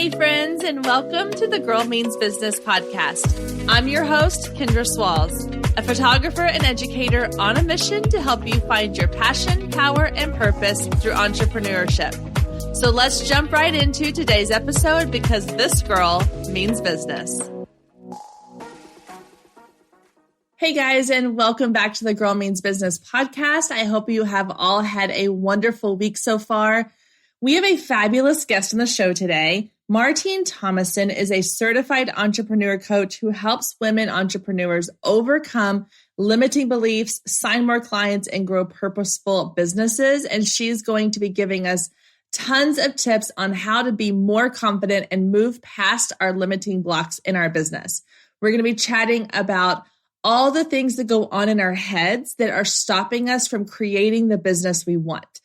Hey friends, and welcome to the Girl Means Business podcast. I'm your host, Kendra Swalls, a photographer and educator on a mission to help you find your passion, power, and purpose through entrepreneurship. So let's jump right into today's episode because this girl means business. Hey guys, and welcome back to the Girl Means Business podcast. I hope you have all had a wonderful week so far. We have a fabulous guest on the show today. Martine Thomassen is a certified entrepreneur coach who helps women entrepreneurs overcome limiting beliefs, sign more clients, and grow purposeful businesses. And she's going to be giving us tons of tips on how to be more confident and move past our limiting blocks in our business. We're going to be chatting about all the things that go on in our heads that are stopping us from creating the business we want.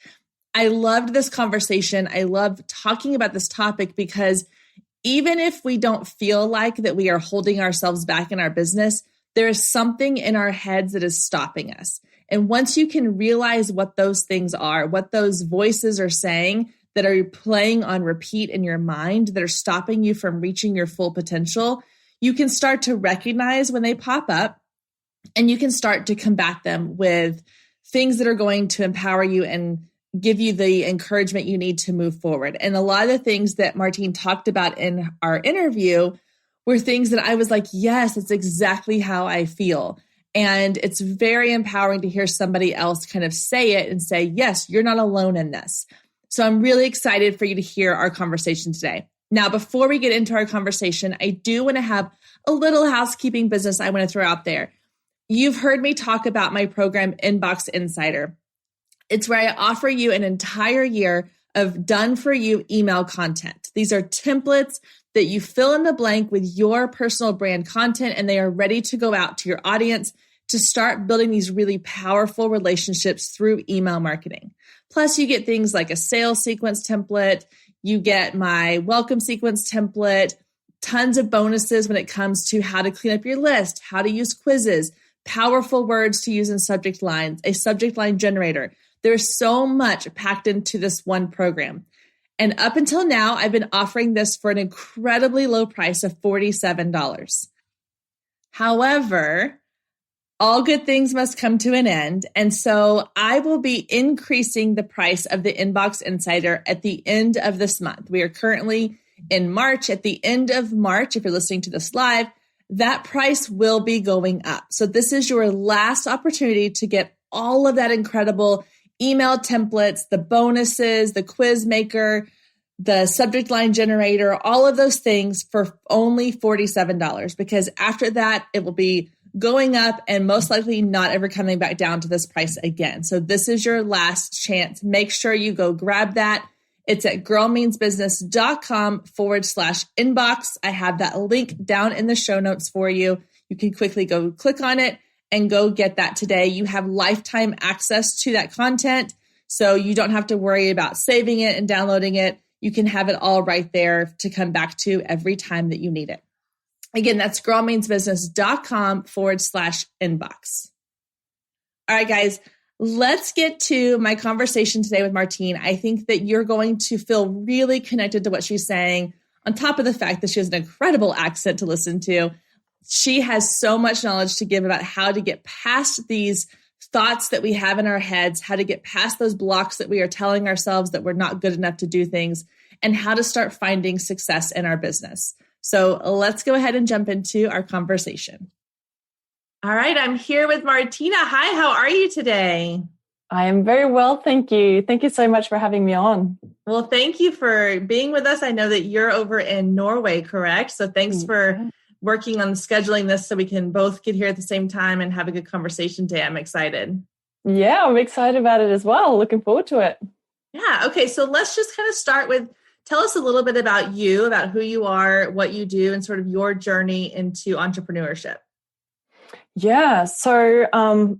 I loved this conversation. I love talking about this topic because even if we don't feel like that we are holding ourselves back in our business, there is something in our heads that is stopping us. And once you can realize what those things are, what those voices are saying that are playing on repeat in your mind that are stopping you from reaching your full potential, you can start to recognize when they pop up and you can start to combat them with things that are going to empower you and give you the encouragement you need to move forward. And a lot of the things that Martine talked about in our interview were things that I was like, yes, it's exactly how I feel. And it's very empowering to hear somebody else kind of say it and say, yes, you're not alone in this. So I'm really excited for you to hear our conversation today. Now, before we get into our conversation, I do want to have a little housekeeping business I want to throw out there. You've heard me talk about my program, Inbox Insider. It's where I offer you an entire year of done-for-you email content. These are templates that you fill in the blank with your personal brand content, and they are ready to go out to your audience to start building these really powerful relationships through email marketing. Plus, you get things like a sales sequence template. You get my welcome sequence template, tons of bonuses when it comes to how to clean up your list, how to use quizzes, powerful words to use in subject lines, a subject line generator. There's so much packed into this one program. And up until now, I've been offering this for an incredibly low price of $47. However, all good things must come to an end. And so I will be increasing the price of the Inbox Insider at the end of this month. We are currently in March. At the end of March, if you're listening to this live, that price will be going up. So this is your last opportunity to get all of that incredible email templates, the bonuses, the quiz maker, the subject line generator, all of those things for only $47, because after that, it will be going up and most likely not ever coming back down to this price again. So this is your last chance. Make sure you go grab that. It's at girlmeansbusiness.com/inbox. I have that link down in the show notes for you. You can quickly go click on it and go get that today. You have lifetime access to that content, so you don't have to worry about saving it and downloading it. You can have it all right there to come back to every time that you need it. Again, that's girlmeansbusiness.com/inbox. All right, guys, let's get to my conversation today with Martine. I think that you're going to feel really connected to what she's saying, on top of the fact that she has an incredible accent to listen to. She has so much knowledge to give about how to get past these thoughts that we have in our heads, how to get past those blocks that we are telling ourselves that we're not good enough to do things, and how to start finding success in our business. So let's go ahead and jump into our conversation. All right, I'm here with Martina. Hi, how are you today? I am very well, thank you. Thank you so much for having me on. Well, thank you for being with us. I know that you're over in Norway, correct? So thanks for working on scheduling this so we can both get here at the same time and have a good conversation today. I'm excited. Yeah, I'm excited about it as well. Looking forward to it. Yeah. Okay. So let's just kind of start with, tell us a little bit about you, about who you are, what you do, and sort of your journey into entrepreneurship. Yeah. So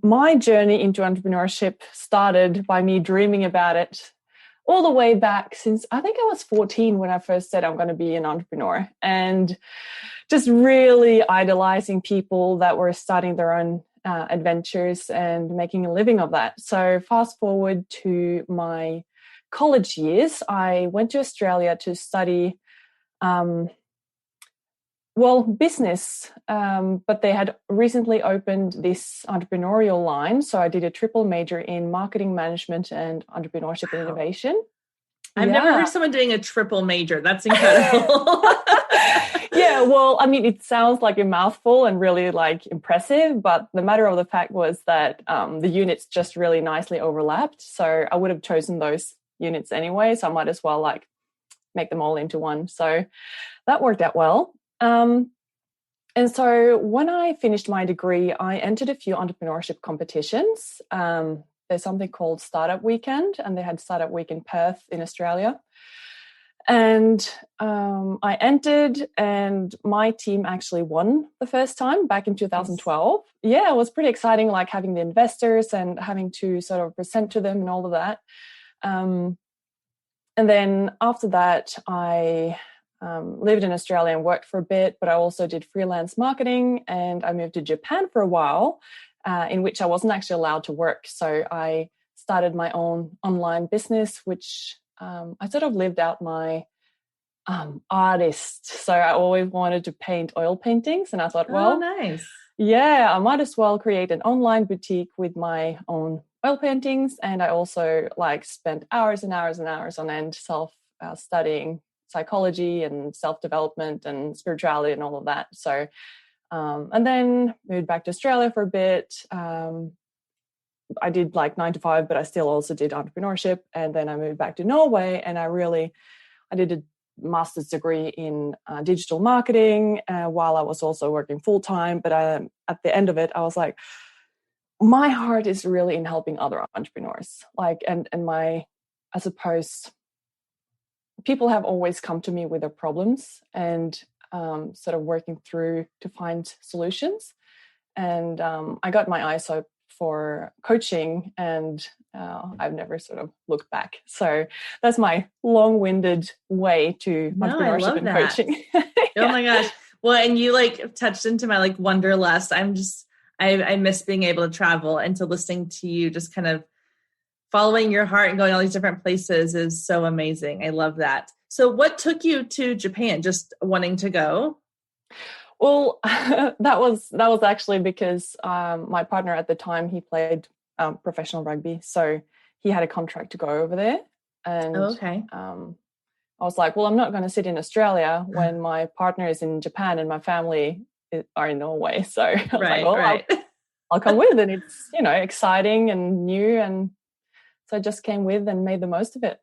my journey into entrepreneurship started by me dreaming about it all the way back since I think I was 14 when I first said I'm going to be an entrepreneur, and just really idolizing people that were starting their own adventures and making a living of that. So fast forward to my college years, I went to Australia to study Well, business, but they had recently opened this entrepreneurial line. So I did a triple major in marketing management and entrepreneurship and innovation. I've never heard someone doing a triple major. That's incredible. Yeah, well, I mean, it sounds like a mouthful and really like impressive, but the matter of the fact was that the units just really nicely overlapped. So I would have chosen those units anyway. So I might as well like make them all into one. So that worked out well. And so when I finished my degree, I entered a few entrepreneurship competitions. There's something called Startup Weekend, and they had Startup Week in Perth in Australia. And I entered, and my team actually won the first time back in 2012. Yeah, it was pretty exciting, like having the investors and having to sort of present to them and all of that. And then after that, I lived in Australia and worked for a bit, but I also did freelance marketing, and I moved to Japan for a while, in which I wasn't actually allowed to work. So I started my own online business, which I sort of lived out my artist. So I always wanted to paint oil paintings, and I thought, well, nice. Yeah, I might as well create an online boutique with my own oil paintings. And I also like spent hours and hours and hours on end studying psychology and self-development and spirituality and all of that. So, and then moved back to Australia for a bit. I did like 9 to 5, but I still also did entrepreneurship. And then I moved back to Norway, and I did a master's degree in digital marketing while I was also working full time. But at the end of it, I was like, my heart is really in helping other entrepreneurs. Like, and I suppose people have always come to me with their problems and sort of working through to find solutions. And I got my eyes open for coaching, and I've never sort of looked back. So that's my long-winded way to entrepreneurship and coaching. Yeah. Oh my gosh. Well, and you like touched into my like wanderlust. I miss being able to travel, and to listening to you just kind of following your heart and going all these different places is so amazing. I love that. So what took you to Japan? Just wanting to go? Well, that was actually because my partner at the time, he played professional rugby. So he had a contract to go over there. And I was like, well, I'm not going to sit in Australia when my partner is in Japan and my family are in Norway. So I was like, well, I'll come with. And it's, exciting and new. And so I just came with and made the most of it.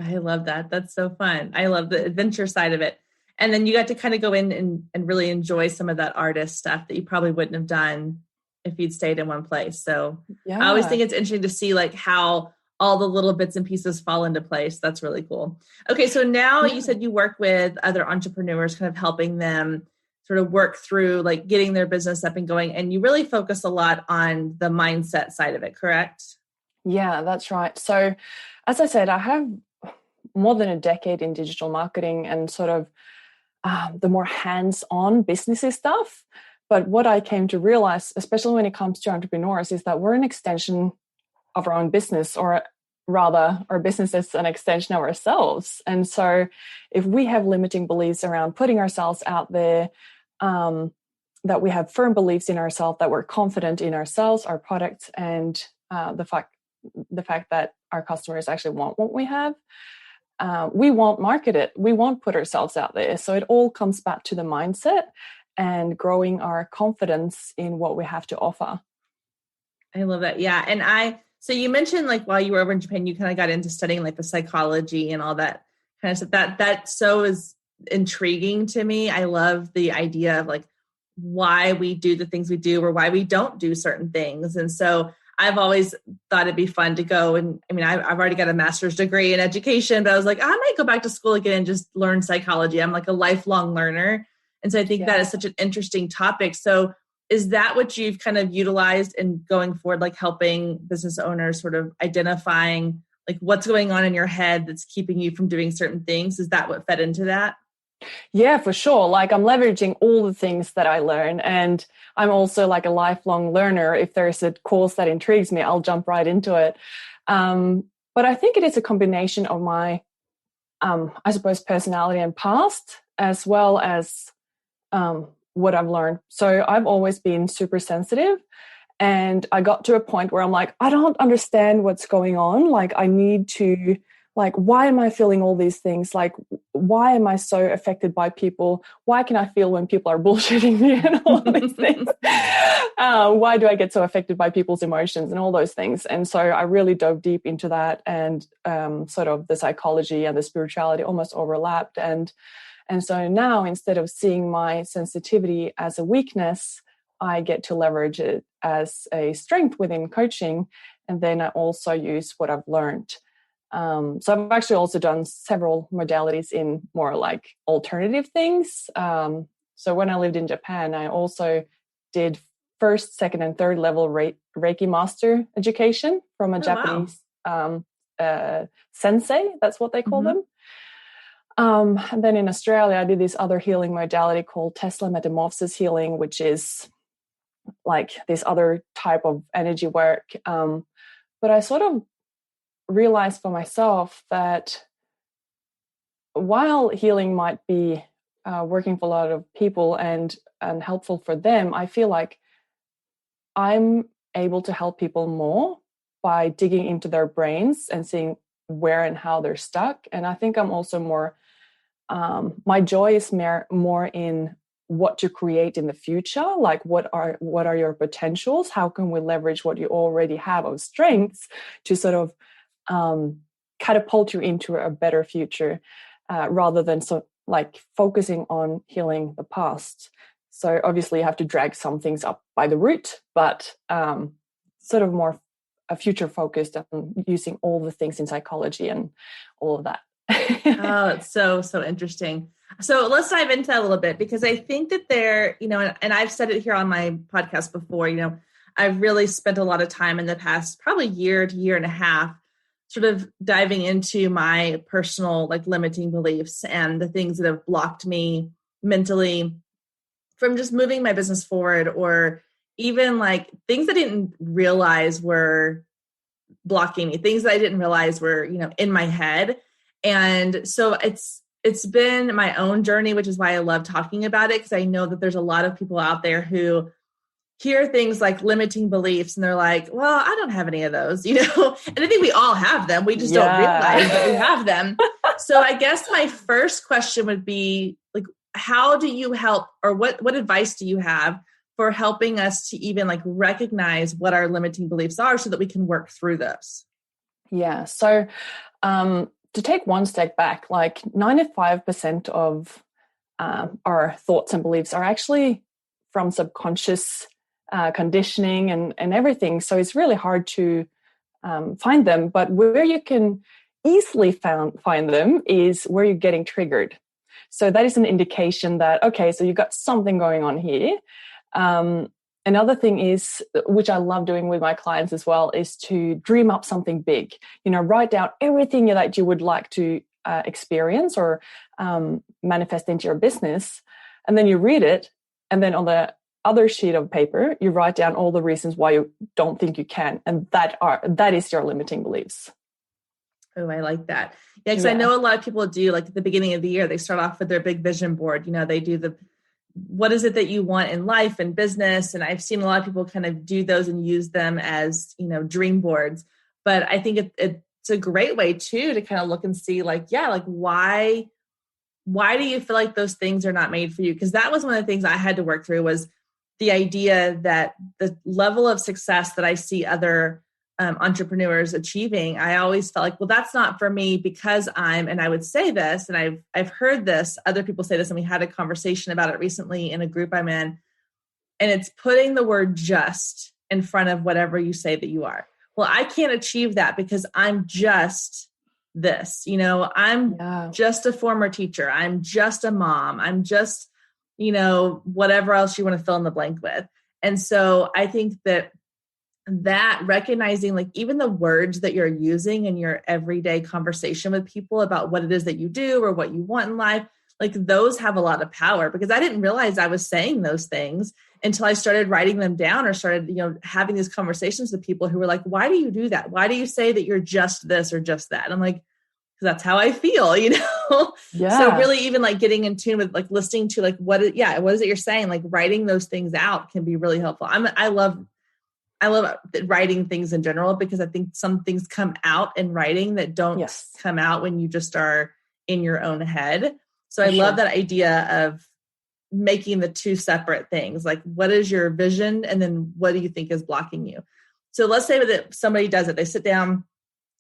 I love that. That's so fun. I love the adventure side of it. And then you got to kind of go in and really enjoy some of that artist stuff that you probably wouldn't have done if you'd stayed in one place. So yeah. I always think it's interesting to see like how all the little bits and pieces fall into place. That's really cool. Okay. So now you said you work with other entrepreneurs, kind of helping them sort of work through like getting their business up and going. And you really focus a lot on the mindset side of it, correct? Yeah, that's right. So as I said, I have more than a decade in digital marketing and sort of the more hands-on businessy stuff. But what I came to realize, especially when it comes to entrepreneurs, is that we're an extension of our own business, or rather our business is an extension of ourselves. And so if we have limiting beliefs around putting ourselves out there, that we have firm beliefs in ourselves, that we're confident in ourselves, our products, and the fact that our customers actually want what we have, we won't market it. We won't put ourselves out there. So it all comes back to the mindset and growing our confidence in what we have to offer. I love that. Yeah. And so you mentioned like while you were over in Japan, you kind of got into studying like the psychology and all that kind of stuff. That so is intriguing to me. I love the idea of like why we do the things we do or why we don't do certain things. And so I've always thought it'd be fun to go. And I mean, I've already got a master's degree in education, but I was like, I might go back to school again and just learn psychology. I'm like a lifelong learner. And so I think that is such an interesting topic. So is that what you've kind of utilized in going forward, like helping business owners sort of identifying like what's going on in your head that's keeping you from doing certain things? Is that what fed into that? Yeah, for sure. Like I'm leveraging all the things that I learn, and I'm also like a lifelong learner. If there's a course that intrigues me, I'll jump right into it. But I think it is a combination of my I suppose, personality and past, as well as what I've learned. So I've always been super sensitive. And I got to a point where I'm like, I don't understand what's going on. Like, I need to, like, why am I feeling all these things? Like, why am I so affected by people? Why can I feel when people are bullshitting me and all these things? Why do I get so affected by people's emotions and all those things? And so I really dove deep into that, and sort of the psychology and the spirituality almost overlapped. And so now, instead of seeing my sensitivity as a weakness, I get to leverage it as a strength within coaching. And then I also use what I've learned. So I've actually also done several modalities in more like alternative things. So when I lived in Japan, I also did first, second, and third level Reiki master education from a Japanese sensei. That's what they call them. And then in Australia, I did this other healing modality called Tesla metamorphosis healing, which is like this other type of energy work. But I sort of realized for myself that while healing might be working for a lot of people and helpful for them, I feel like I'm able to help people more by digging into their brains and seeing where and how they're stuck. And I think I'm also more, my joy is more in what to create in the future. Like, what are your potentials? How can we leverage what you already have of strengths to sort of catapult you into a better future, rather than like focusing on healing the past. So obviously you have to drag some things up by the root, but sort of more a future focused on using all the things in psychology and all of that. Oh, it's so interesting. So let's dive into that a little bit, because I think that there, and I've said it here on my podcast before, I've really spent a lot of time in the past, probably year to year and a half, sort of diving into my personal, like, limiting beliefs and the things that have blocked me mentally from just moving my business forward, or even like things I didn't realize were blocking me, things that I didn't realize were, in my head. And so it's been my own journey, which is why I love talking about it, because I know that there's a lot of people out there who hear things like limiting beliefs and they're like, well, I don't have any of those, and I think we all have them. We just don't realize that we have them. So I guess my first question would be, like, how do you help, or what advice do you have for helping us to even like recognize what our limiting beliefs are so that we can work through those? Yeah. So to take one step back, like 95% of our thoughts and beliefs are actually from subconscious conditioning and everything. So it's really hard to find them. But where you can easily find them is where you're getting triggered. So that is an indication that, okay, so you've got something going on here. Another thing is, which I love doing with my clients as well, is to dream up something big. Write down everything that you would like to experience or manifest into your business. And then you read it. And then on the other sheet of paper, you write down all the reasons why you don't think you can. And that is your limiting beliefs. Oh, I like that. Yeah, because I know a lot of people do, like, at the beginning of the year, they start off with their big vision board. They do what is it that you want in life and business? And I've seen a lot of people kind of do those and use them as, dream boards. But I think it's a great way too, to kind of look and see, like, why do you feel like those things are not made for you? Because that was one of the things I had to work through, was the idea that the level of success that I see other entrepreneurs achieving, I always felt like, well, that's not for me, because and I would say this, and I've heard this, other people say this, and we had a conversation about it recently in a group I'm in, and it's putting the word just in front of whatever you say that you are. Well, I can't achieve that because I'm just this, I'm just a former teacher. I'm just a mom. I'm just, whatever else you want to fill in the blank with. And so I think that recognizing, like, even the words that you're using in your everyday conversation with people about what it is that you do or what you want in life, like, those have a lot of power, because I didn't realize I was saying those things until I started writing them down, or started, having these conversations with people who were like, why do you do that? Why do you say that you're just this or just that? And I'm like, that's how I feel, you know? Yeah. So really even like getting in tune with like listening to like, what is it you're saying? Like writing those things out can be really helpful. I love writing things in general, because I think some things come out in writing that don't come out when you just are in your own head. So I love that idea of making the two separate things. Like, what is your vision? And then what do you think is blocking you? So let's say that somebody does it. They sit down,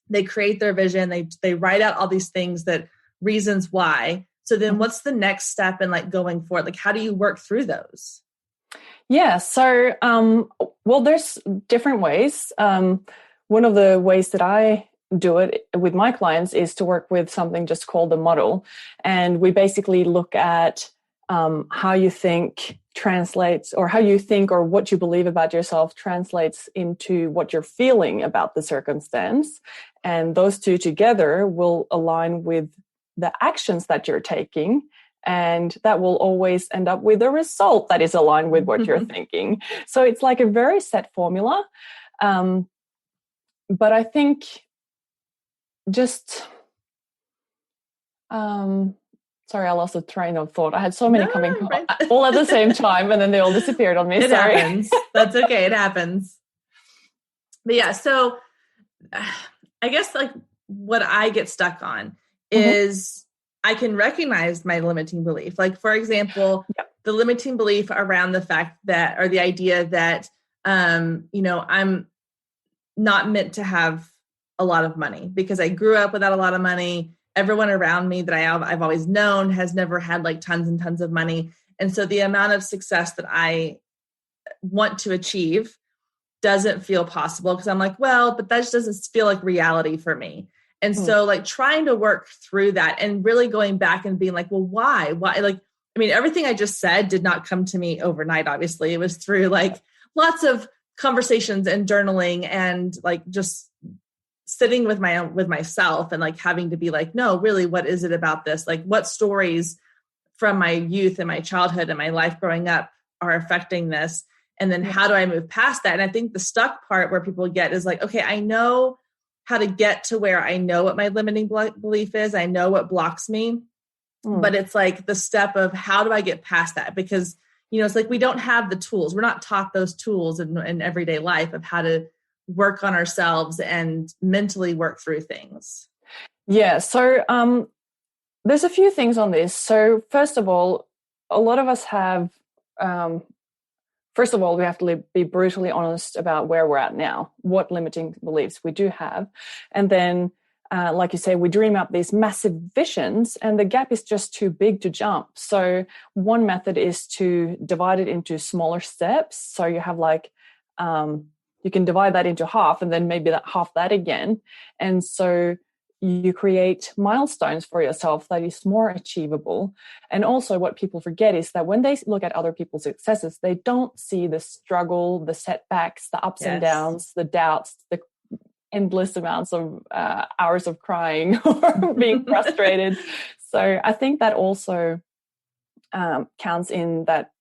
they create their vision, they write out all these things, that reasons why. So then what's the next step in like going forward? Like, how do you work through those? Yeah. So, well, there's different ways. One of the ways that I do it with my clients is to work with something just called the model. And we basically look at how you think translates, or how you think or what you believe about yourself translates into what you're feeling about the circumstance. And those two together will align with the actions that you're taking. And that will always end up with a result that is aligned with what you're thinking. So it's like a very set formula. But I think just, sorry, I lost the train of thought. I had so many coming all at the same time, and then they all disappeared on me. It happens. That's okay. It happens. But yeah, so I guess like what I get stuck on is I can recognize my limiting belief. Like, for example, the limiting belief around the fact that, or the idea that, you know, I'm not meant to have a lot of money because I grew up without a lot of money. Everyone around me that I've always known has never had like tons and tons of money. And so the amount of success that I want to achieve doesn't feel possible, because I'm like, well, but that just doesn't feel like reality for me. And so like trying to work through that and really going back and being like, well, why? Like, I mean, everything I just said did not come to me overnight. Obviously it was through like lots of conversations and journaling and like just sitting with myself and like having to be like, no, really, what is it about this? Like, what stories from my youth and my childhood and my life growing up are affecting this? And then how do I move past that? And I think the stuck part where people get is like, okay, I know how to get to where I know what my limiting belief is. I know what blocks me, but it's like the step of how do I get past that? Because, you know, it's like, we don't have the tools. We're not taught those tools in everyday life of how to work on ourselves and mentally work through things. Yeah. So there's a few things on this. So first of all, a lot of us have, first of all, we have to be brutally honest about where we're at now, what limiting beliefs we do have. And then, like you say, we dream up these massive visions and the gap is just too big to jump. So one method is to divide it into smaller steps. So you have like, you can divide that into half and then maybe half that again. And so you create milestones for yourself that is more achievable. And also what people forget is that when they look at other people's successes, they don't see the struggle, the setbacks, the ups and downs, the doubts, the endless amounts of hours of crying or being frustrated. So I think that also counts in that.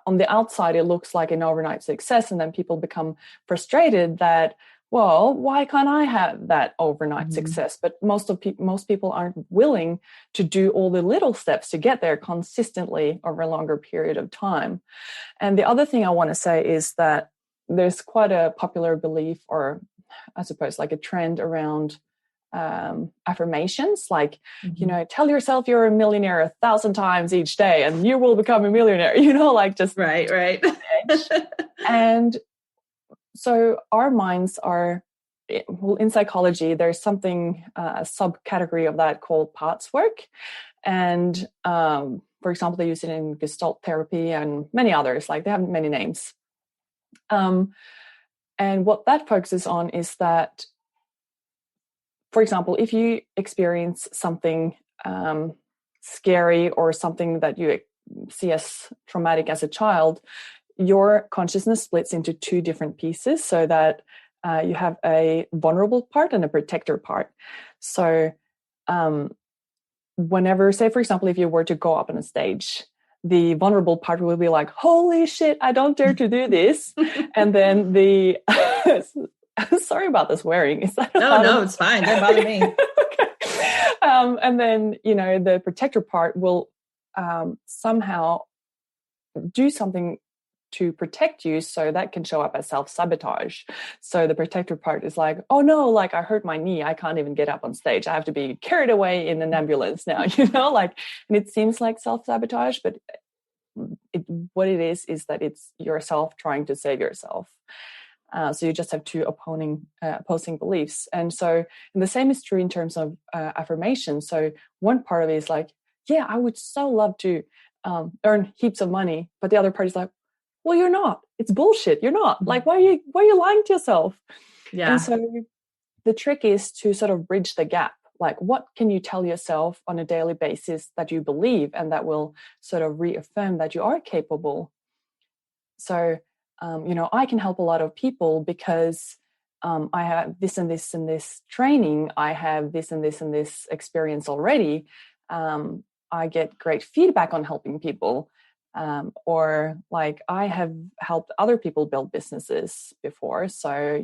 On the outside, it looks like an overnight success, and then people become frustrated that, well, why can't I have that overnight success? But most people aren't willing to do all the little steps to get there consistently over a longer period of time. And the other thing I want to say is that there's quite a popular belief, or I suppose like a trend around affirmations, like, you know, tell yourself you're a millionaire 1,000 times each day and you will become a millionaire, you know, like just right. And so our minds are, well, in psychology there's something, a subcategory of that called parts work. And for example, they use it in Gestalt therapy and many others, like they have many names. And what that focuses on is that, for example, if you experience something scary or something that you see as traumatic as a child, your consciousness splits into two different pieces so that you have a vulnerable part and a protector part. So whenever, say, for example, if you were to go up on a stage, the vulnerable part will be like, holy shit, I don't dare to do this. And then the... Sorry about the swearing. Is that no, it's fine. Don't bother me. Okay. And then, the protector part will somehow do something to protect you, so that can show up as self-sabotage. So the protector part is like, oh no, like I hurt my knee, I can't even get up on stage, I have to be carried away in an ambulance now, and it seems like self-sabotage, but what it is that it's yourself trying to save yourself. So you just have two opposing beliefs. And so, and the same is true in terms of affirmation. So one part of it is like, yeah, I would so love to earn heaps of money, but the other part is like, well, you're not. It's bullshit. You're not. Like, why are you lying to yourself? Yeah. And so the trick is to sort of bridge the gap. Like, what can you tell yourself on a daily basis that you believe and that will sort of reaffirm that you are capable? So, I can help a lot of people because I have this and this and this training. I have this and this and this experience already. I get great feedback on helping people. Or like I have helped other people build businesses before. So,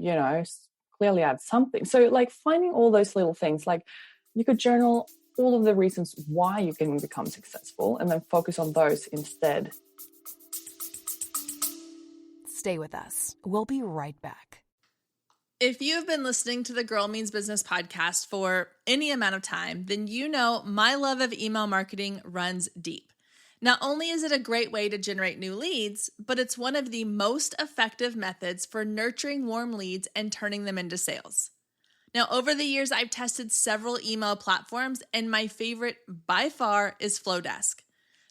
clearly I have something. So like finding all those little things, like you could journal all of the reasons why you can become successful and then focus on those instead. Stay with us. We'll be right back. If you've been listening to the Girl Means Business podcast for any amount of time, then you know my love of email marketing runs deep. Not only is it a great way to generate new leads, but it's one of the most effective methods for nurturing warm leads and turning them into sales. Now, over the years, I've tested several email platforms, and my favorite by far is Flowdesk.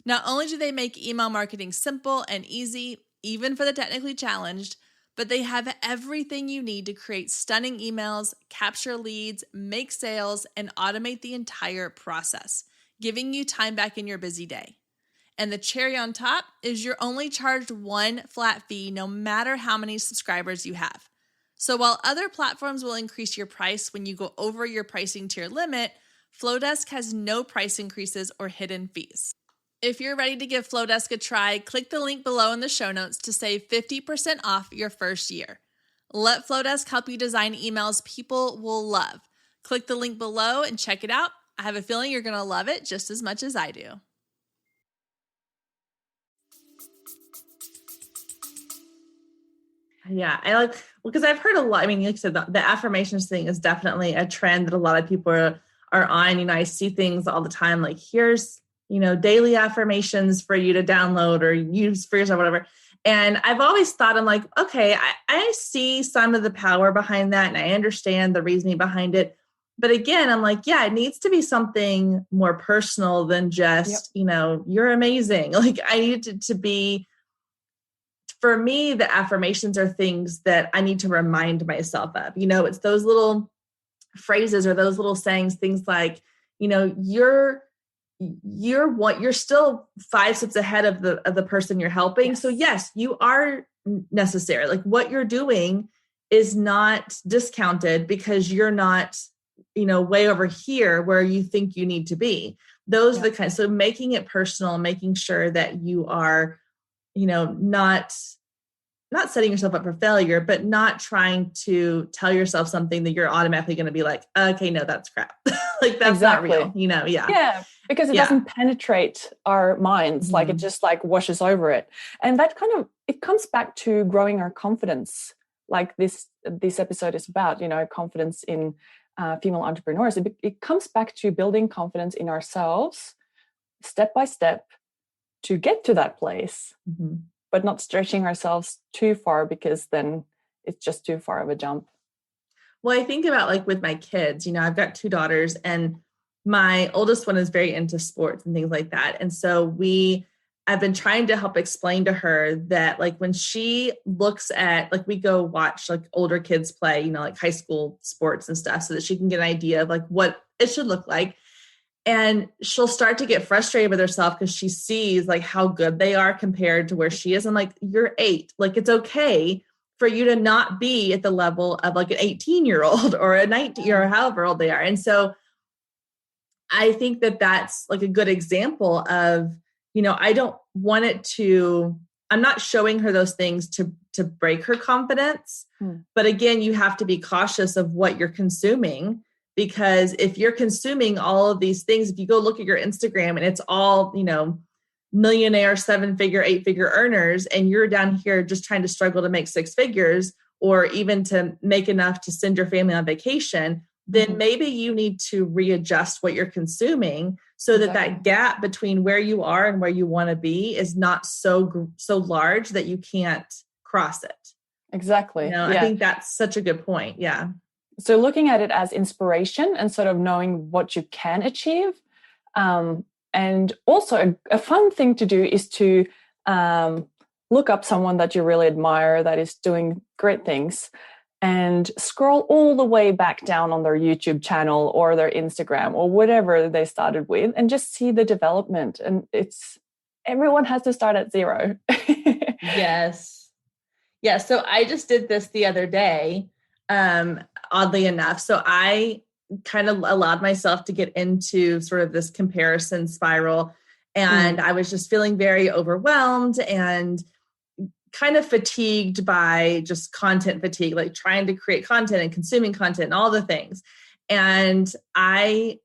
Not only do they make email marketing simple and easy, even for the technically challenged, but they have everything you need to create stunning emails, capture leads, make sales, and automate the entire process, giving you time back in your busy day. And the cherry on top is you're only charged one flat fee no matter how many subscribers you have. So while other platforms will increase your price when you go over your pricing tier limit, Flowdesk has no price increases or hidden fees. If you're ready to give Flowdesk a try, click the link below in the show notes to save 50% off your first year. Let Flowdesk help you design emails people will love. Click the link below and check it out. I have a feeling you're going to love it just as much as I do. Yeah, because I've heard a lot. I mean, like you said, the affirmations thing is definitely a trend that a lot of people are on. I see things all the time, like here's, daily affirmations for you to download or use for yourself, whatever. And I've always thought, I'm like, okay, I see some of the power behind that and I understand the reasoning behind it. But again, I'm like, yeah, it needs to be something more personal than just, you're amazing. Like I need it to be, for me, the affirmations are things that I need to remind myself of. It's those little phrases or those little sayings, things like, you're still 5 steps ahead of the person you're helping. Yes. So yes, you are necessary. Like what you're doing is not discounted because you're not, way over here where you think you need to be. Those are the kinds. So making it personal, making sure that you are, not setting yourself up for failure, but not trying to tell yourself something that you're automatically going to be like, okay, no, that's crap. Like that's exactly. not real, Yeah, because it doesn't penetrate our minds. Like it just like washes over it. And that it comes back to growing our confidence. Like this episode is about, confidence in female entrepreneurs. It comes back to building confidence in ourselves step by step to get to that place. Mm-hmm. But not stretching ourselves too far because then it's just too far of a jump. Well, I think about like with my kids, I've got 2 daughters and my oldest one is very into sports and things like that. And so I've been trying to help explain to her that like when she looks at, like we go watch like older kids play, like high school sports and stuff so that she can get an idea of like what it should look like. And she'll start to get frustrated with herself because she sees like how good they are compared to where she is. I'm like, you're 8. Like, it's okay for you to not be at the level of like an 18-year-old or a 19 or however old they are. And so I think that that's like a good example of, I don't want it to, I'm not showing her those things to break her confidence. But again, you have to be cautious of what you're consuming Because if you're consuming all of these things, if you go look at your Instagram and it's all, millionaire, 7-figure, 8-figure earners, and you're down here just trying to struggle to make 6 figures or even to make enough to send your family on vacation, then maybe you need to readjust what you're consuming so that that gap between where you are and where you want to be is not so large that you can't cross it. Exactly. I think that's such a good point. Yeah. So looking at it as inspiration and sort of knowing what you can achieve. And also a fun thing to do is to look up someone that you really admire that is doing great things and scroll all the way back down on their YouTube channel or their Instagram or whatever they started with and just see the development. And everyone has to start at 0. Yes. Yeah. So I just did this the other day, oddly enough. So I kind of allowed myself to get into sort of this comparison spiral. And I was just feeling very overwhelmed and kind of fatigued by just content fatigue, like trying to create content and consuming content and all the things. And I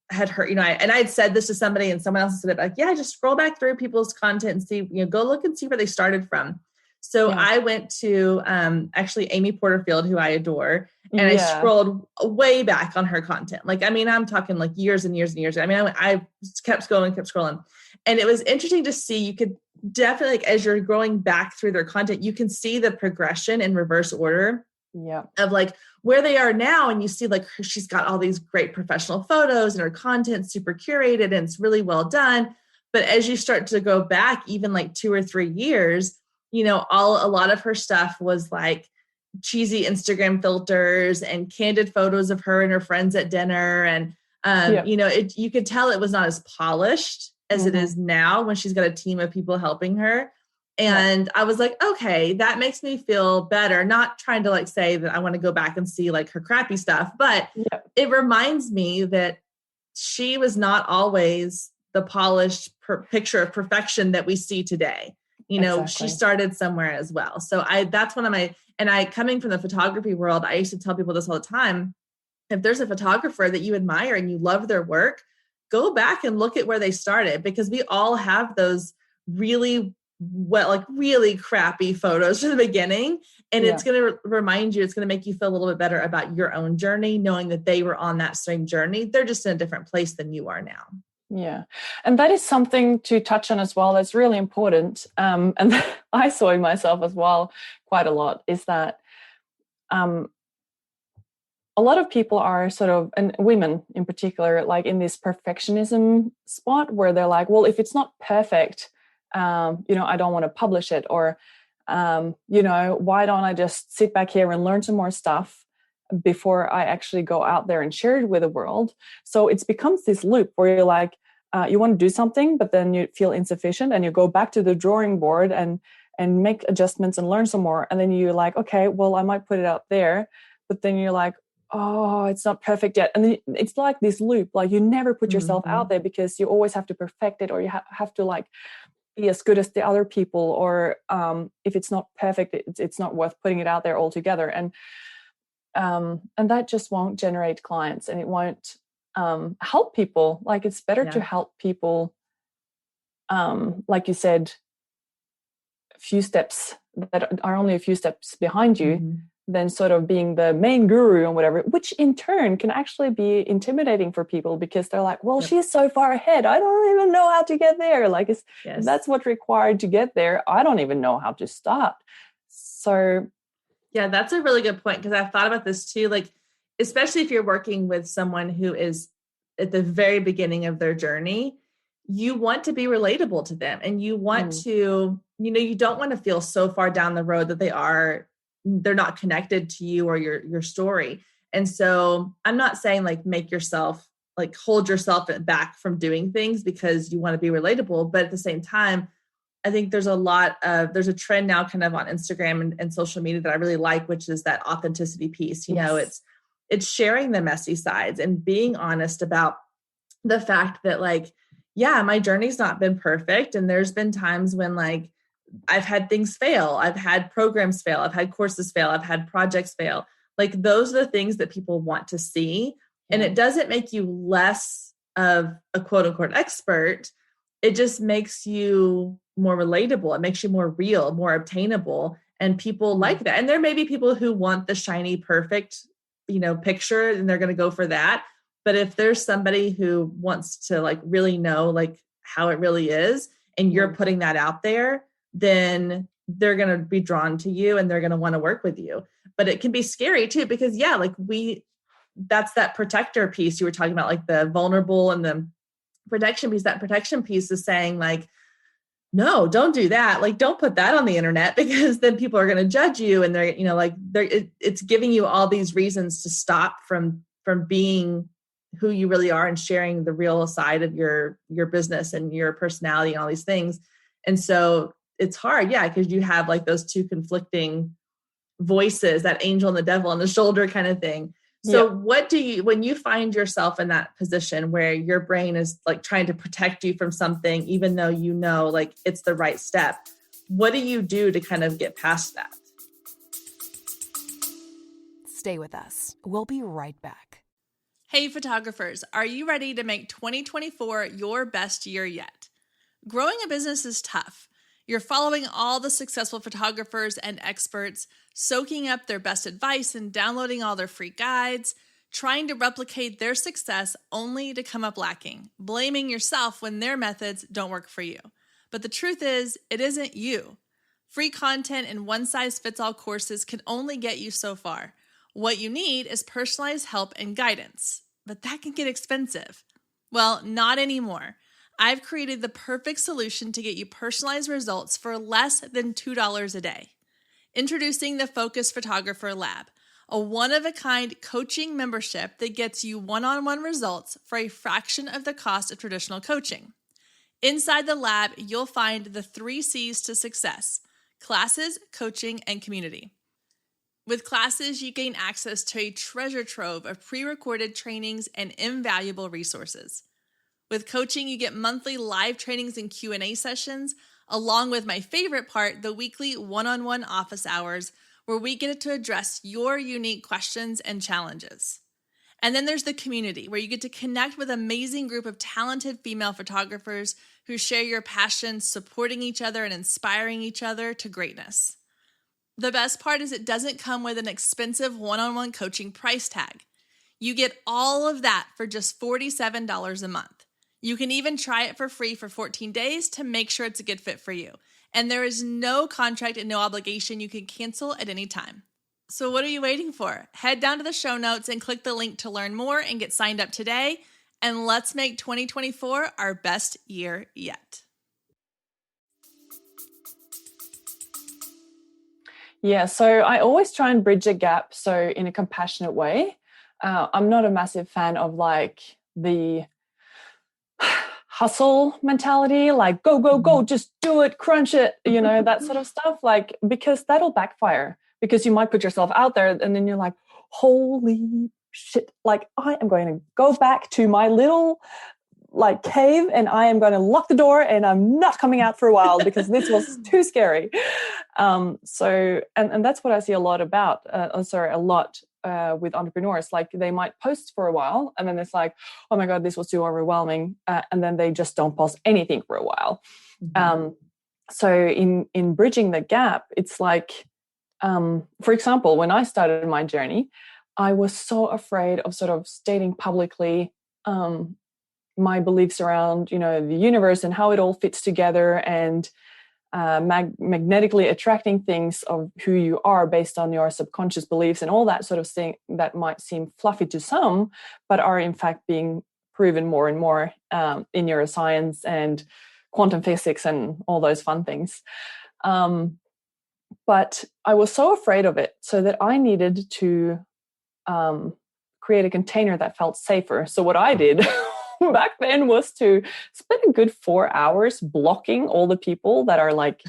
had heard, and I had said this to somebody and someone else said it, like, yeah, just scroll back through people's content and see, go look and see where they started from. So I went to actually Amy Porterfield, who I adore, and I scrolled way back on her content. Like, I mean, I'm talking like years and years and years. I mean, I kept scrolling. And it was interesting to see, you could definitely, like, as you're going back through their content, you can see the progression in reverse order of like where they are now. And you see like she's got all these great professional photos and her content's super curated and it's really well done. But as you start to go back even like 2 or 3 years, a lot of her stuff was like cheesy Instagram filters and candid photos of her and her friends at dinner. And, you could tell it was not as polished as it is now when she's got a team of people helping her. And I was like, okay, that makes me feel better. Not trying to like say that I want to go back and see like her crappy stuff, but it reminds me that she was not always the polished picture of perfection that we see today. She started somewhere as well. So that's one of my, and coming from the photography world, I used to tell people this all the time. If there's a photographer that you admire and you love their work, go back and look at where they started, because we all have those really crappy photos from the beginning. And it's going to remind you, it's going to make you feel a little bit better about your own journey, knowing that they were on that same journey. They're just in a different place than you are now. Yeah. And that is something to touch on as well. That's really important. And I saw in myself as well quite a lot, is that a lot of people are sort of, and women in particular, like in this perfectionism spot where they're like, well, if it's not perfect, I don't want to publish it. Or, why don't I just sit back here and learn some more stuff before I actually go out there and share it with the world? So it becomes this loop where you're like, you want to do something, but then you feel insufficient and you go back to the drawing board and make adjustments and learn some more. And then you're like, okay, well, I might put it out there, but then you're like, oh, it's not perfect yet. And then it's like this loop, like you never put yourself out there because you always have to perfect it, or you have to like be as good as the other people, or if it's not perfect, it's not worth putting it out there altogether. And that just won't generate clients, and it won't help people. Like, it's better to help people, like you said, a few steps that are only a few steps behind you, than sort of being the main guru and whatever, which in turn can actually be intimidating for people, because they're like, well, she's so far ahead, I don't even know how to get there. Like, that's what's required to get there. I don't even know how to start. So yeah, that's a really good point, because I've thought about this too. Like, especially if you're working with someone who is at the very beginning of their journey, you want to be relatable to them, and you want to, you don't want to feel so far down the road that they're not connected to you or your story. And so I'm not saying like make yourself, like hold yourself back from doing things because you want to be relatable. But at the same time, I think there's a trend now kind of on Instagram and social media that I really like, which is that authenticity piece. It's sharing the messy sides and being honest about the fact that, like, yeah, my journey's not been perfect. And there's been times when, like, I've had things fail. I've had programs fail. I've had courses fail. I've had projects fail. Like, those are the things that people want to see. And it doesn't make you less of a quote unquote expert. It just makes you more relatable. It makes you more real, more obtainable. And people like that. And there may be people who want the shiny, perfect, picture, and they're going to go for that. But if there's somebody who wants to like really know like how it really is, and you're putting that out there, then they're going to be drawn to you and they're going to want to work with you. But it can be scary too, because that's that protector piece you were talking about, like the vulnerable and the protection piece. That protection piece is saying like, no, don't do that. Like, don't put that on the internet, because then people are going to judge you. And it's giving you all these reasons to stop from being who you really are and sharing the real side of your business and your personality and all these things. And so it's hard. Yeah. Because you have like those two conflicting voices, that angel and the devil on the shoulder kind of thing. So when you find yourself in that position where your brain is like trying to protect you from something, even though like it's the right step, what do you do to kind of get past that? Stay with us. We'll be right back. Hey, photographers, are you ready to make 2024 your best year yet? Growing a business is tough. You're following all the successful photographers and experts, soaking up their best advice and downloading all their free guides, trying to replicate their success only to come up lacking, blaming yourself when their methods don't work for you. But the truth is, it isn't you. Free content and one-size-fits-all courses can only get you so far. What you need is personalized help and guidance, but that can get expensive. Well, not anymore. I've created the perfect solution to get you personalized results for less than $2 a day. Introducing the Focus Photographer Lab, a one-of-a-kind coaching membership that gets you one-on-one results for a fraction of the cost of traditional coaching. Inside the lab, you'll find the 3 C's to success: classes, coaching, and community. With classes, you gain access to a treasure trove of pre-recorded trainings and invaluable resources. With coaching, you get monthly live trainings and Q&A sessions, along with my favorite part, the weekly one-on-one office hours, where we get to address your unique questions and challenges. And then there's the community, where you get to connect with an amazing group of talented female photographers who share your passion, supporting each other and inspiring each other to greatness. The best part is it doesn't come with an expensive one-on-one coaching price tag. You get all of that for just $47 a month. You can even try it for free for 14 days to make sure it's a good fit for you. And there is no contract and no obligation. You can cancel at any time. So what are you waiting for? Head down to the show notes and click the link to learn more and get signed up today. And let's make 2024 our best year yet. Yeah, so I always try and bridge a gap, so in a compassionate way. I'm not a massive fan of like the hustle mentality, like go, just do it, crunch it, that sort of stuff, like, because that'll backfire, because you might put yourself out there and then you're like, holy shit, like I am going to go back to my little like cave and I am going to lock the door and I'm not coming out for a while because this was too scary. So that's what I see a lot with entrepreneurs. Like they might post for a while and then it's like, oh my God, this was too overwhelming. And then they just don't post anything for a while. Mm-hmm. So in bridging the gap, it's like, for example, when I started my journey, I was so afraid of sort of stating publicly my beliefs around, the universe and how it all fits together, and magnetically attracting things of who you are based on your subconscious beliefs and all that sort of thing that might seem fluffy to some, but are in fact being proven more and more in neuroscience and quantum physics and all those fun things. But I was so afraid of it, so that I needed to create a container that felt safer. So what I did back then was to spend a good 4 hours blocking all the people that are like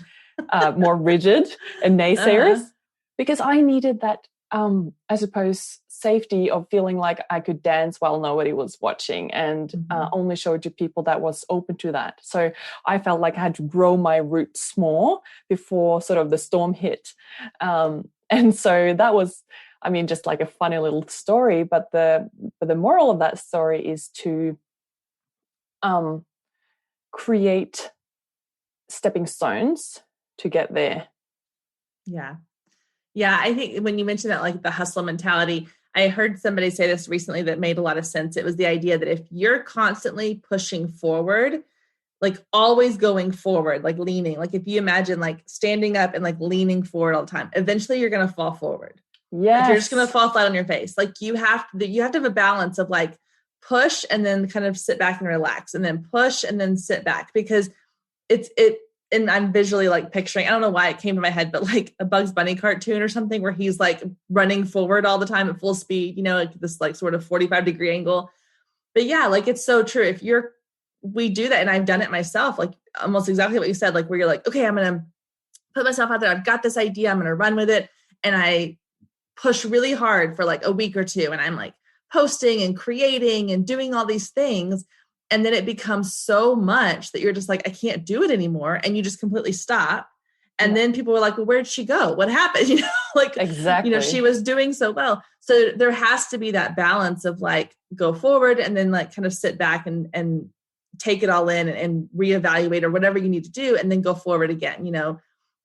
more rigid and naysayers, because I needed that, I suppose, safety of feeling like I could dance while nobody was watching, and only show it to people that was open to that. So I felt like I had to grow my roots more before sort of the storm hit. And so that was, I mean, just like a funny little story, but the moral of that story is to create stepping stones to get there. Yeah. Yeah. I think when you mentioned that, like the hustle mentality, I heard somebody say this recently that made a lot of sense. It was the idea that if you're constantly pushing forward, like always going forward, like leaning, like if you imagine like standing up and like leaning forward all the time, eventually you're going to fall forward. Yes. Like you're just going to fall flat on your face. Like you have to have a balance of like push and then kind of sit back and relax, and then push and then sit back, because and I'm visually like picturing, I don't know why it came to my head, but like a Bugs Bunny cartoon or something where he's like running forward all the time at full speed, like this like sort of 45-degree angle. But yeah, like it's so true. We do that. And I've done it myself, like almost exactly what you said, like where you're like, okay, I'm going to put myself out there. I've got this idea. I'm going to run with it. And I push really hard for like a week or two. And I'm like posting and creating and doing all these things. And then it becomes so much that you're just like, I can't do it anymore. And you just completely stop. And then people were like, well, where'd she go? What happened? Like, exactly. She was doing so well. So there has to be that balance of like, go forward and then like kind of sit back and take it all in and reevaluate or whatever you need to do. And then go forward again,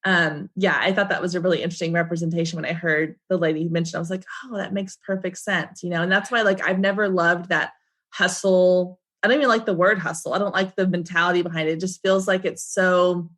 I thought that was a really interesting representation when I heard the lady mention. I was like, oh, that makes perfect sense, and that's why like I've never loved that hustle. I don't even like the word hustle. I don't like the mentality behind it. It just feels like it's so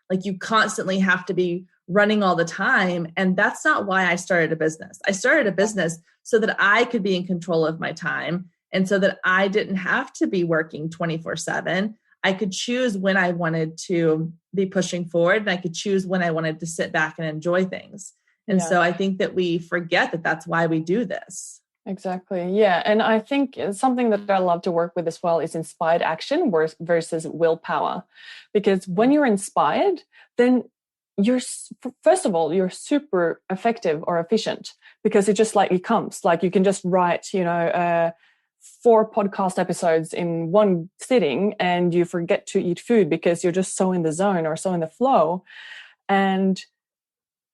like you constantly have to be running all the time. And that's not why I started a business. I started a business so that I could be in control of my time, and so that I didn't have to be working 24/7. I could choose when I wanted to be pushing forward, and I could choose when I wanted to sit back and enjoy things. And so I think that we forget that that's why we do this. Exactly. Yeah. And I think something that I love to work with as well is inspired action versus willpower. Because when you're inspired, then first of all, you're super effective or efficient, because it just like it comes. Like you can just write, 4 podcast episodes in one sitting, and you forget to eat food because you're just so in the zone or so in the flow. And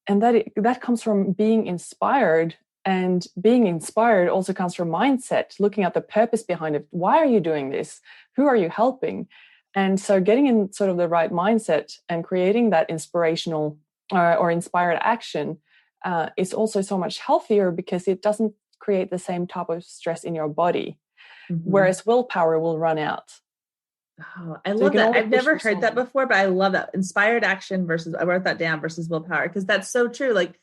that comes from being inspired. And being inspired also comes from mindset, looking at the purpose behind it. Why are you doing this? Who are you helping? And so getting in sort of the right mindset and creating that inspirational or inspired action is also so much healthier, because it doesn't create the same type of stress in your body, whereas willpower will run out. Oh, I love that. I've never heard that before, but I love that. Inspired action versus, I wrote that down, versus willpower, because that's so true. Like,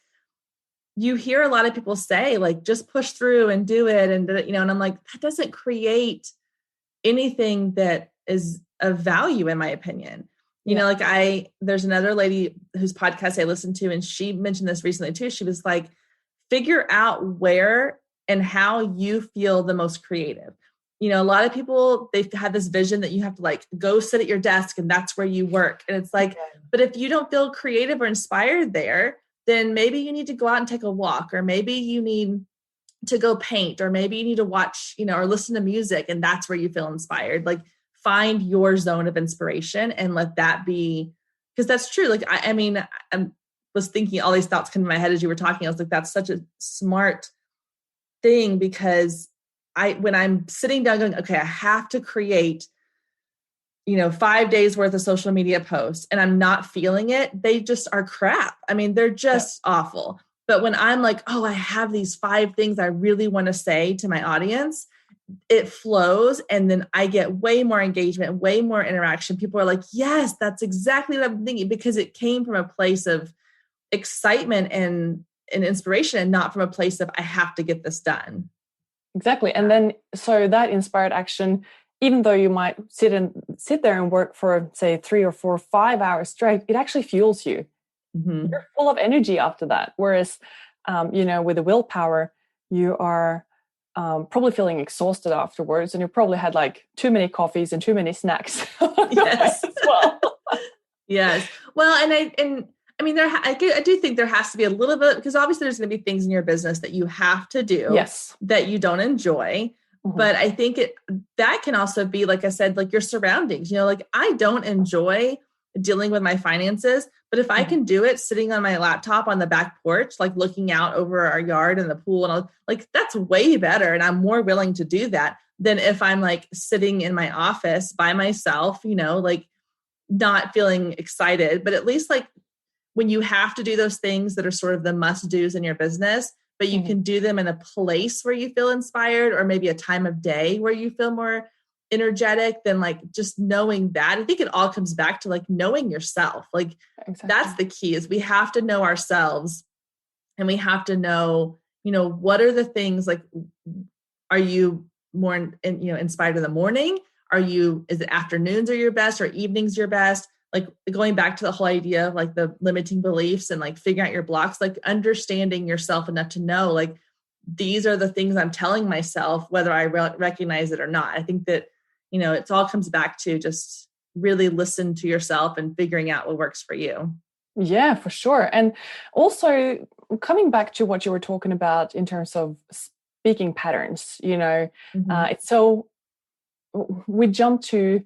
you hear a lot of people say, like, just push through and do it. And, and I'm like, that doesn't create anything that is of value, in my opinion. There's another lady whose podcast I listened to, and she mentioned this recently too. She was like, figure out where and how you feel the most creative. A lot of people, they've had this vision that you have to like go sit at your desk and that's where you work. And it's like, but if you don't feel creative or inspired there, then maybe you need to go out and take a walk, or maybe you need to go paint, or maybe you need to watch, or listen to music, and that's where you feel inspired. Like, find your zone of inspiration and let that be, because that's true. Like, I was thinking all these thoughts come to my head as you were talking. I was like, that's such a smart thing, because when I'm sitting down going, okay, I have to create 5 days worth of social media posts, and I'm not feeling it, they just are crap. I mean, they're just awful. But when I'm like, oh, I have these 5 things I really want to say to my audience, it flows. And then I get way more engagement, way more interaction. People are like, yes, that's exactly what I'm thinking, because it came from a place of excitement and inspiration, and not from a place of I have to get this done. Exactly. And then, so that inspired action, even though you might sit there and work for, say, 3 or 4 or 5 hours straight, it actually fuels you. You're full of energy after that. Whereas, with the willpower, you are probably feeling exhausted afterwards, and you probably had like too many coffees and too many snacks. Yes. As well. Yes. Well, and I mean, I do think there has to be a little bit, because obviously there's going to be things in your business that you have to do, yes, that you don't enjoy. But I think that can also be, like I said, like your surroundings, like I don't enjoy dealing with my finances. But if I can do it sitting on my laptop on the back porch, like looking out over our yard and the pool, and all, like, that's way better. And I'm more willing to do that than if I'm like sitting in my office by myself, like not feeling excited. But at least like when you have to do those things that are sort of the must do's in your business, but you can do them in a place where you feel inspired, or maybe a time of day where you feel more energetic, than like just knowing that. I think it all comes back to like knowing yourself. Like that's the key, is we have to know ourselves, and we have to know, what are the things, like, are you more inspired in the morning? Is it afternoons are your best, or evenings your best? Like going back to the whole idea of like the limiting beliefs and like figuring out your blocks, like understanding yourself enough to know, like, these are the things I'm telling myself, whether I recognize it or not. I think that, it all comes back to just really listen to yourself and figuring out what works for you. Yeah, for sure. And also coming back to what you were talking about in terms of speaking patterns, it's so, we jump to,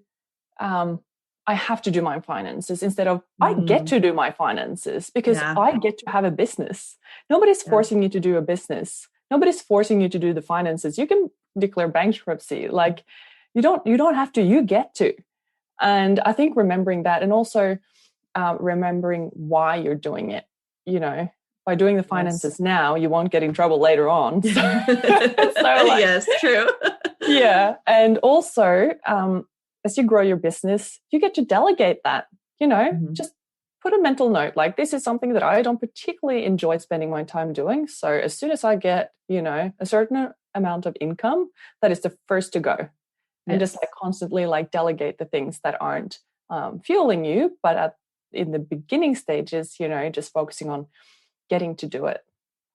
I have to do my finances instead of I get to do my finances, because I get to have a business. Nobody's forcing you to do a business. Nobody's forcing you to do the finances. You can declare bankruptcy. Like you don't have to, you get to. And I think remembering that, and also remembering why you're doing it, by doing the finances now, you won't get in trouble later on. So yes, true. Yeah. And also, as you grow your business, you get to delegate that, just put a mental note, like, this is something that I don't particularly enjoy spending my time doing. So as soon as I get, a certain amount of income, that is the first to go. And just like constantly like delegate the things that aren't fueling you, but in the beginning stages, just focusing on getting to do it.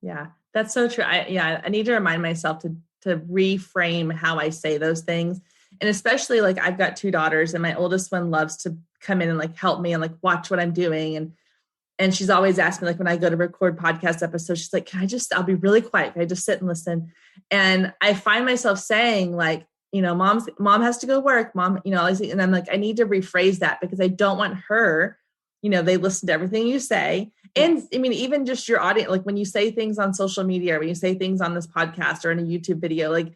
Yeah, that's so true. I need to remind myself to reframe how I say those things. And especially like I've got 2 daughters, and my oldest one loves to come in and like help me and like watch what I'm doing. And she's always asked me, like, when I go to record podcast episodes, she's like, I'll be really quiet. Can I just sit and listen? And I find myself saying like, mom has to go work, mom, and I'm like, I need to rephrase that, because I don't want her, they listen to everything you say. And I mean, even just your audience, like when you say things on social media, or when you say things on this podcast or in a YouTube video, like,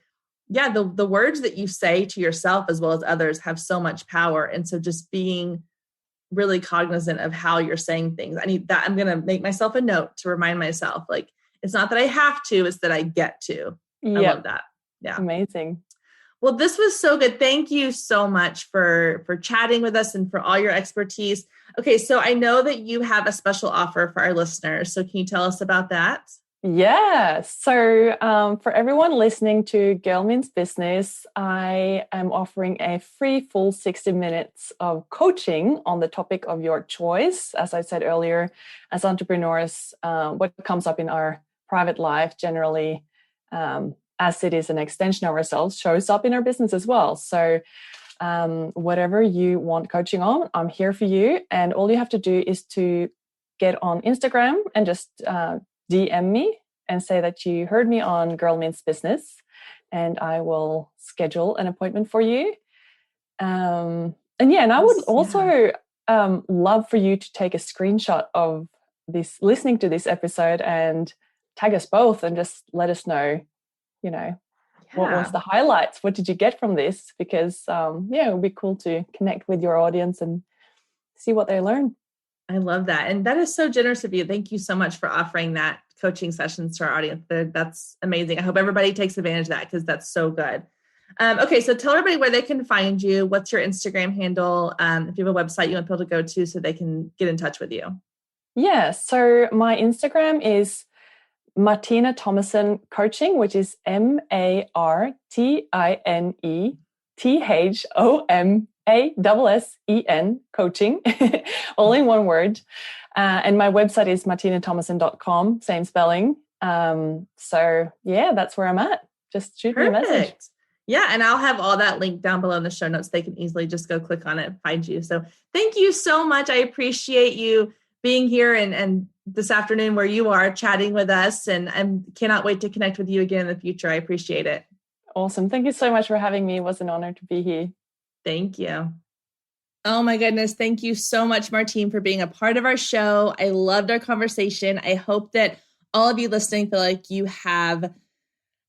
the words that you say to yourself as well as others have so much power. And so just being really cognizant of how you're saying things. I need that. I'm going to make myself a note to remind myself, like, it's not that I have to, it's that I get to. I love that. Yeah. Amazing. Well, this was so good. Thank you so much for chatting with us and for all your expertise. Okay, so I know that you have a special offer for our listeners. So can you tell us about that? Yeah. So for everyone listening to Girl Means Business, I am offering a free full 60 minutes of coaching on the topic of your choice. As I said earlier, as entrepreneurs, what comes up in our private life generally, as it is an extension of ourselves, shows up in our business as well. So whatever you want coaching on, I'm here for you. And all you have to do is to get on Instagram and just DM me and say that you heard me on Girl Means Business, and I will schedule an appointment for you. And I would also love for you to take a screenshot of this, listening to this episode, and tag us both and just let us know, what was the highlights? What did you get from this? Because, it would be cool to connect with your audience and see what they learn. I love that. And that is so generous of you. Thank you so much for offering that coaching sessions to our audience. That's amazing. I hope everybody takes advantage of that, because that's so good. Okay, so tell everybody where they can find you. What's your Instagram handle? If you have a website you want people to go to so they can get in touch with you. Yeah, so my Instagram is Martine Thomassen Coaching, which is MartineThomassen Coaching, all in one word. And my website is martinethomassen.com, same spelling. That's where I'm at. Just shoot me a message. Yeah, and I'll have all that linked down below in the show notes. They can easily just go click on it and find you. So thank you so much. I appreciate you being here and this afternoon where you are chatting with us, and I cannot wait to connect with you again in the future. I appreciate it. Awesome. Thank you so much for having me. It was an honor to be here. Thank you. Oh my goodness. Thank you so much, Martine, for being a part of our show. I loved our conversation. I hope that all of you listening feel like you have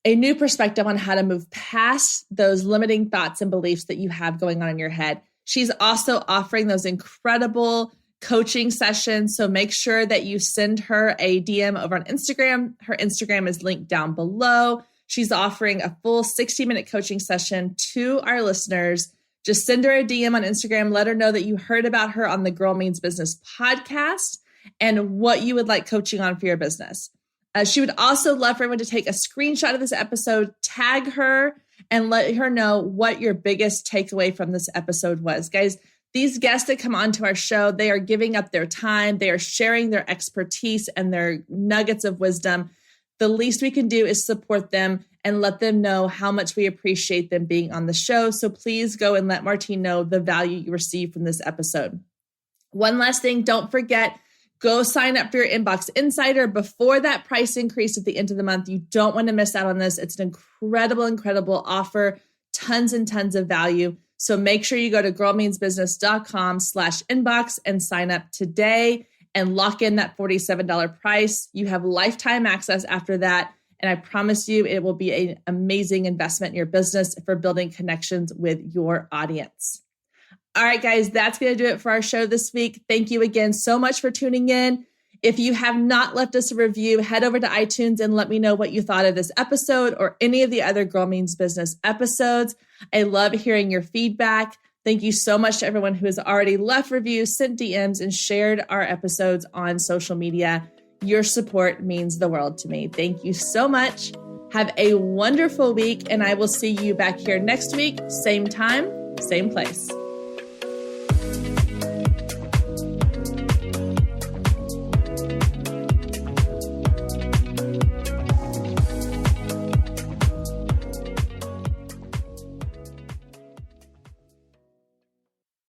a new perspective on how to move past those limiting thoughts and beliefs that you have going on in your head. She's also offering those incredible coaching sessions. So make sure that you send her a DM over on Instagram. Her Instagram is linked down below. She's offering a full 60-minute coaching session to our listeners. Just send her a DM on Instagram. Let her know that you heard about her on the Girl Means Business podcast and what you would like coaching on for your business. She would also love for everyone to take a screenshot of this episode, tag her, and let her know what your biggest takeaway from this episode was. Guys, these guests that come onto our show, they are giving up their time. They are sharing their expertise and their nuggets of wisdom. The least we can do is support them and let them know how much we appreciate them being on the show. So please go and let Martine know the value you received from this episode. One last thing, don't forget, go sign up for your Inbox Insider before that price increase at the end of the month. You don't want to miss out on this. It's an incredible, incredible offer, tons and tons of value. So make sure you go to girlmeansbusiness.com/inbox and sign up today and lock in that $47 price. You have lifetime access after that. And I promise you, it will be an amazing investment in your business for building connections with your audience. All right, guys, that's going to do it for our show this week. Thank you again so much for tuning in. If you have not left us a review, head over to iTunes and let me know what you thought of this episode or any of the other Girl Means Business episodes. I love hearing your feedback. Thank you so much to everyone who has already left reviews, sent DMs, and shared our episodes on social media. Your support means the world to me. Thank you so much. Have a wonderful week, and I will see you back here next week, same time, same place.